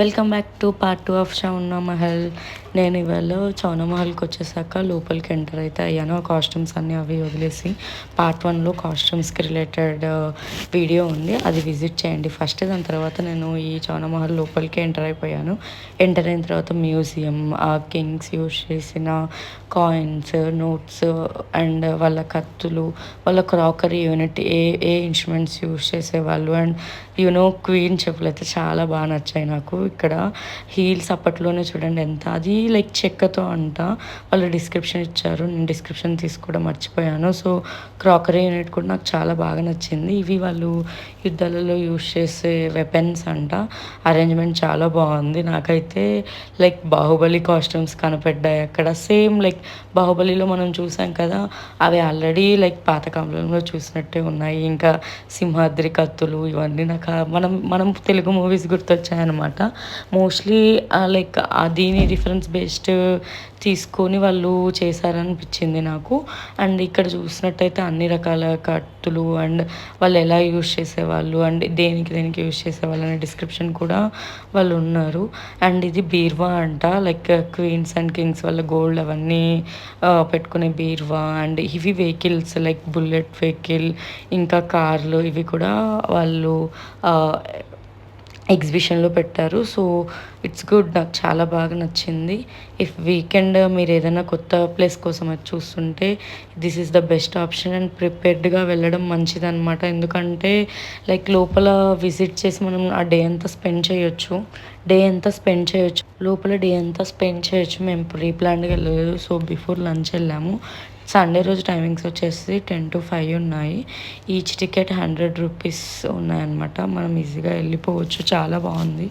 Welcome back to part 2 of Chauna Mahal. నేను ఇవాళ చౌనా మహల్కి వచ్చేసాక లోపలికి ఎంటర్ అయితే అయ్యాను. ఆ కాస్ట్యూమ్స్ అన్నీ అవి వదిలేసి పార్ట్ 1లో కాస్ట్యూమ్స్కి రిలేటెడ్ వీడియో ఉంది, అది విజిట్ చేయండి ఫస్ట్. దాని తర్వాత నేను ఈ చౌనా మహల్ లోపలికి ఎంటర్ అయిపోయాను. ఎంటర్ అయిన తర్వాత మ్యూజియం, ఆ కింగ్స్ యూజ్ చేసిన కాయిన్స్, నోట్స్ అండ్ వాళ్ళ కత్తులు, వాళ్ళ క్రాకరీ యూనిట్, ఏ ఏ ఇన్స్ట్రుమెంట్స్ యూజ్ చేసేవాళ్ళు, అండ్ క్వీన్ చెప్పులు అయితే చాలా బాగా నచ్చాయి నాకు. ఇక్కడ హీల్స్ అప్పట్లోనే చూడండి ఎంత, అది లైక్ చెక్కతో అంట. వాళ్ళు డిస్క్రిప్షన్ ఇచ్చారు, నేను డిస్క్రిప్షన్ తీసుకోవడం మర్చిపోయాను. సో క్రాకరీ యూనిట్ కూడా నాకు చాలా బాగా నచ్చింది. ఇవి వాళ్ళు యుద్ధాలలో యూజ్ చేసే వెపన్స్ అంట. అరేంజ్మెంట్ చాలా బాగుంది. నాకైతే లైక్ బాహుబలి కాస్ట్యూమ్స్ కనపడ్డాయి అక్కడ. సేమ్ లైక్ బాహుబలిలో మనం చూసాం కదా, అవి ఆల్రెడీ లైక్ పాతకాలంలో చూసినట్టే ఉన్నాయి. ఇంకా సింహాద్రి కత్తులు ఇవన్నీ నాకు మనం తెలుగు మూవీస్ గుర్తొచ్చాయన్నమాట. మోస్ట్లీ లైక్ దీని రిఫరెన్స్ బేస్డ్ తీసుకొని వాళ్ళు చేశారనిపించింది నాకు. అండ్ ఇక్కడ చూసినట్టయితే అన్ని రకాల కత్తులు అండ్ వాళ్ళు ఎలా యూజ్ చేసేవాళ్ళు అండ్ దేనికి దేనికి యూజ్ చేసేవాళ్ళు అనే డిస్క్రిప్షన్ కూడా వాళ్ళు ఉన్నారు. అండ్ ఇది బీర్వా అంట, లైక్ క్వీన్స్ అండ్ కింగ్స్ వాళ్ళ గోల్డ్ అవన్నీ పెట్టుకునే బీర్వా. అండ్ ఇవి వెహికల్స్ లైక్ బుల్లెట్ వెహికల్, ఇంకా కార్లు, ఇవి కూడా వాళ్ళు ఎగ్జిబిషన్లో పెట్టారు. సో ఇట్స్ గుడ్, నాకు చాలా బాగా నచ్చింది. ఇఫ్ వీకెండ్ మీరు ఏదైనా కొత్త ప్లేస్ కోసం అది చూస్తుంటే this is the best option. And ప్రిపేర్డ్గా వెళ్ళడం మంచిదన్నమాట. ఎందుకంటే లైక్ లోపల విజిట్ చేసి మనం ఆ డే అంతా స్పెండ్ చేయొచ్చు, లోపల డే అంతా స్పెండ్ చేయొచ్చు. మేము ప్రీ ప్లాన్డ్గా వెళ్ళలేదు, సో బిఫోర్ లంచ్ వెళ్ళాము. సండే రోజు టైమింగ్స్ వచ్చేసి 10 to 5 ఉన్నాయి. ఈచ్ టికెట్ 100 రూపీస్ ఉన్నాయన్నమాట. మనం ఈజీగా వెళ్ళిపోవచ్చు. చాలా బాగుంది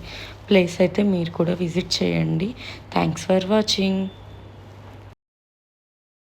ప్లేస్ అయితే, మీరు కూడా విజిట్ చేయండి. Thanks for watching.